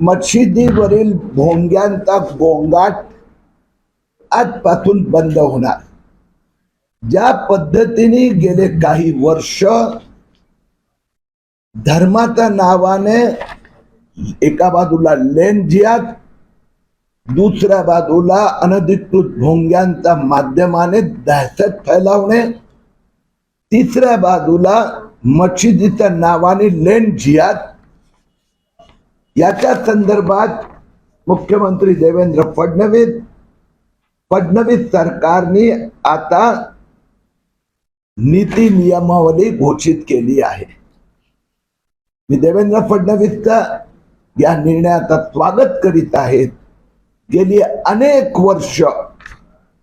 मशिदीवरील भोंग्यांचा गोंगाट आजपासून बंद होणार. ज्या पद्धतीने गेले काही वर्ष धर्माच्या नावाने एका बाजूला लेन जिहाद, दुसऱ्या बाजूला अनधिकृत भोंग्यांच्या माध्यमाने दहशत फैलावणे, तिसऱ्या बाजूला मशिदीच्या नावाने लेन जिहाद, याच्या संदर्भात मुख्यमंत्री देवेंद्र फडणवीस सरकारने आता नीती नियमावली घोषित केली आहे. मी देवेंद्र फडणवीसचा या निर्णयाचा स्वागत करीत आहे. गेली अनेक वर्ष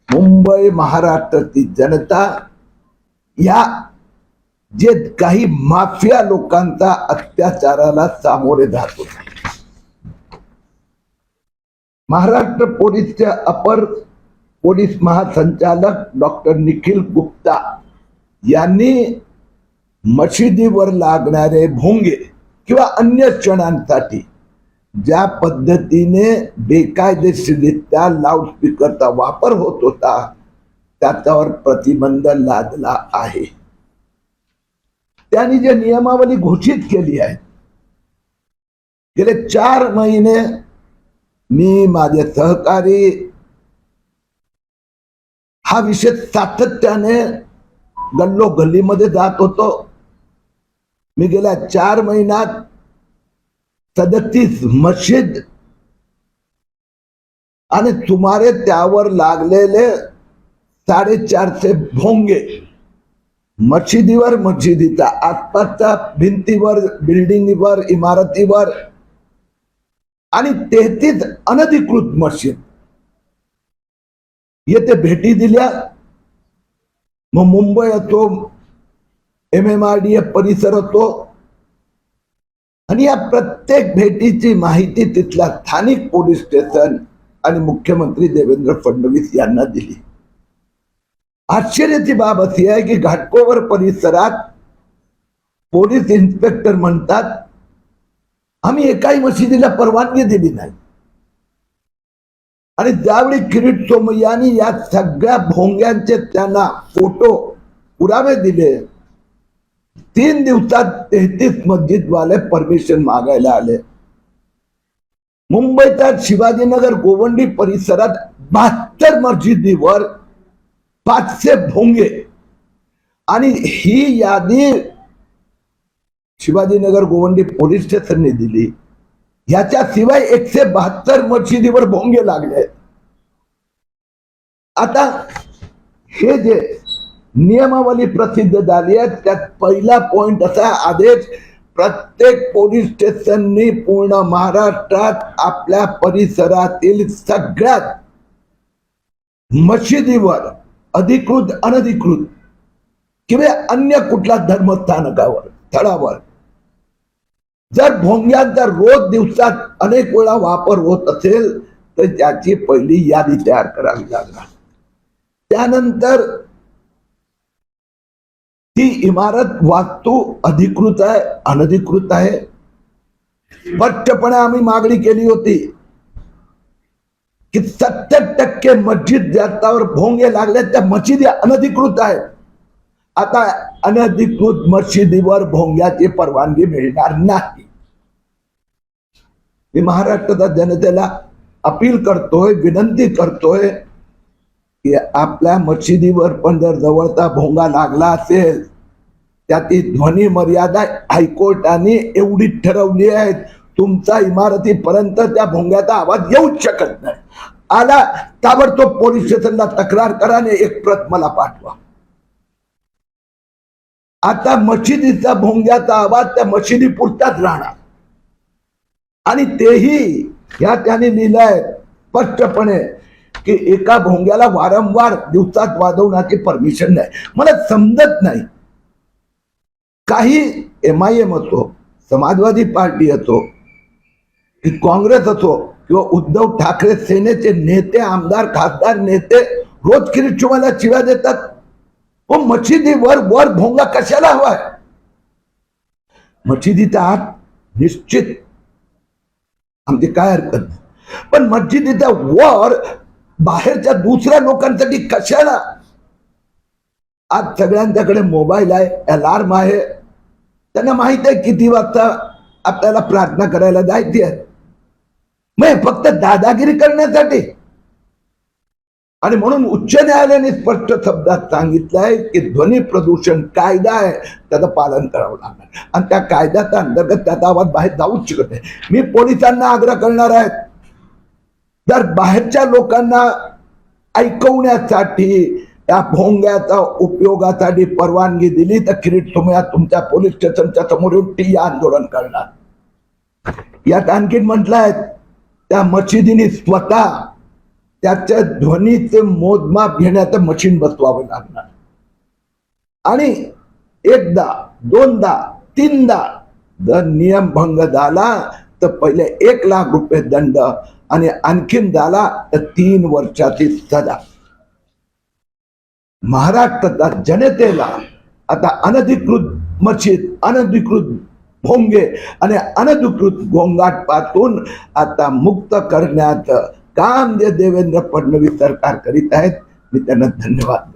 मुंबई महाराष्ट्राची जनता या जे काही माफिया लोकांचा अत्याचाराला सामोरे जात होते. महाराष्ट्र पोलीसचे अपर पोलीस महासंचालक डॉक्टर निखिल गुप्ता यांनी मशिदीवर लागणारे भोंगे किंवा अन्य क्षणांसाठी ज्या पद्धतीने बेकायदेशीररित्या लाऊडस्पीकरचा वापर होत होता त्याच्यावर प्रतिबंध लादला आहे. त्यांनी जे नियमावली घोषित केली आहे, गेले 4 महिने मी माझे सहकारी हा विषय सातत्याने गल्लोगल्लीमध्ये जात होतो. मी गेल्या 4 महिन्यात 37 मस्जिद आणि सुमारे त्यावर लागलेले 450 भोंगे मशिदीवर, मशिदीच्या आसपासच्या भिंतीवर, बिल्डिंगवर, इमारतीवर आणि 33 अनधिकृत मस्जिद येथे भेटी दिल्या. मग मुंबई असो, MMRDA परिसर असो, आणि या प्रत्येक भेटीची माहिती तिथल्या स्थानिक पोलीस स्टेशन आणि मुख्यमंत्री देवेंद्र फडणवीस यांना दिली. आश्चर्याची बाब अशी आहे की घाटकोपर परिसरात पोलीस इन्स्पेक्टर म्हणतात आम्ही एकाही मशिदीला परवानगी दिली नाही. आणि ज्यावेळी किरीट सोमय्यांनी या सगळ्या भोंग्यांचे त्यांना फोटो पुरावे दिले, 3 दिवसात 33 मस्जिदवाले परमिशन मागायला आले. मुंबईच्या शिवाजीनगर गोवंडी परिसरात 72 मस्जिदीवर 500 भोंगे, आणि ही यादी शिवाजीनगर गोवंडी पोलीस स्टेशनने दिली. याच्या शिवाय 172 मशिदीवर भोंगे लागले. आता हे जे नियमावली प्रसिद्ध झाली आहे त्यात पहिला पॉइंट असा आदेश प्रत्येक पोलीस स्टेशननी पूर्ण महाराष्ट्रात आपल्या परिसरातील सगळ्यात मशिदीवर, अधिकृत अनधिकृत किंवा अन्य कुठल्या धर्मस्थानकावर, स्थळावर जर भोंग्यांचा रोज दिवसात अनेक वेळा वापर होत असेल तर त्याची पहिली यादी तयार करावी लागणार. त्यानंतर ती इमारत वास्तू अधिकृत आहे, अनधिकृत आहे. स्पष्टपणे आम्ही मागणी केली होती की 70% मस्जिद ज्याच्यावर भोंगे लागले त्या मशिदी अनधिकृत आहेत. आता अनधिकृत मशिदीवर भोंग्याची परवानगी मिळणार नाही. मी महाराष्ट्राच्या जनतेला अपील करतोय, विनंती करतोय की आपल्या मशिदीवर पण जर जवळचा भोंगा लागला असेल त्याची ध्वनी मर्यादा हायकोर्टाने एवढी ठरवली आहे, तुमचा इमारतीपर्यंत त्या भोंग्याचा आवाज येऊच शकत नाही. आला ताबडतोब पोलीस स्टेशनला तक्रार करा आणि एक प्रत मला पाठवा. आता मशिदीचा भोंग्याचा आवाज त्या मशिदी पुरताच राहणार, आणि तेही या त्याने लिहिलंय स्पष्टपणे की एका भोंग्याला वारंवार दिवसात वाजवण्याची परमिशन नाही. मला समजत नाही, काही MIM असो, समाजवादी पार्टी असो की काँग्रेस असो किंवा उद्धव ठाकरे सेनेचे नेते, आमदार, खासदार नेते रोज किरीट सोमय्याला शिव्या देतात. मशिदीवर वर भोंगा कशाला हवाय? मशिदीचा आत निश्चित आमची काय हरकत नाही. पण मस्जिदीच्या वर बाहेरच्या दुसऱ्या लोकांसाठी कशाला? आज सगळ्यांच्याकडे मोबाईल आहे, अलार्म आहे, त्यांना माहित आहे किती वाजता आपल्याला प्रार्थना करायला जायची आहे. मग फक्त दादागिरी करण्यासाठी. आणि म्हणून उच्च न्यायालयाने स्पष्ट शब्दात सांगितलंय की ध्वनी प्रदूषण कायदा आहे, त्याचं पालन करावं लागणार. आणि त्या कायद्याच्या अंतर्गत त्याचा आवाज बाहेर जाऊच शकत नाही. मी पोलिसांना आग्रह करणार आहे, जर बाहेरच्या लोकांना ऐकवण्यासाठी त्या भोंग्याचा उपयोगासाठी परवानगी दिली तर किरीट तुम्ही तुमच्या पोलीस स्टेशनच्या समोर येऊन ठिय्या आंदोलन करणार. यात आणखी म्हटलंय त्या मशिदीने स्वतः त्याच्या ध्वनीचे मोजमाप घेण्याचं मशीन बसवावं लागणार. आणि एकदा, दोनदा, तीनदा जर नियम भंग झाला तर पहिले 1 लाख रुपये दंड आणि आणखीन झाला तर 3 वर्षाची सजा. महाराष्ट्राच्या जनतेला आता अनधिकृत मशीद, अनधिकृत भोंगे आणि अनधिकृत गोंगाट पासून आता मुक्त करण्याचं काम जे देवेंद्र फडणवीस सरकार करीत आहेत, मी त्यांना धन्यवाद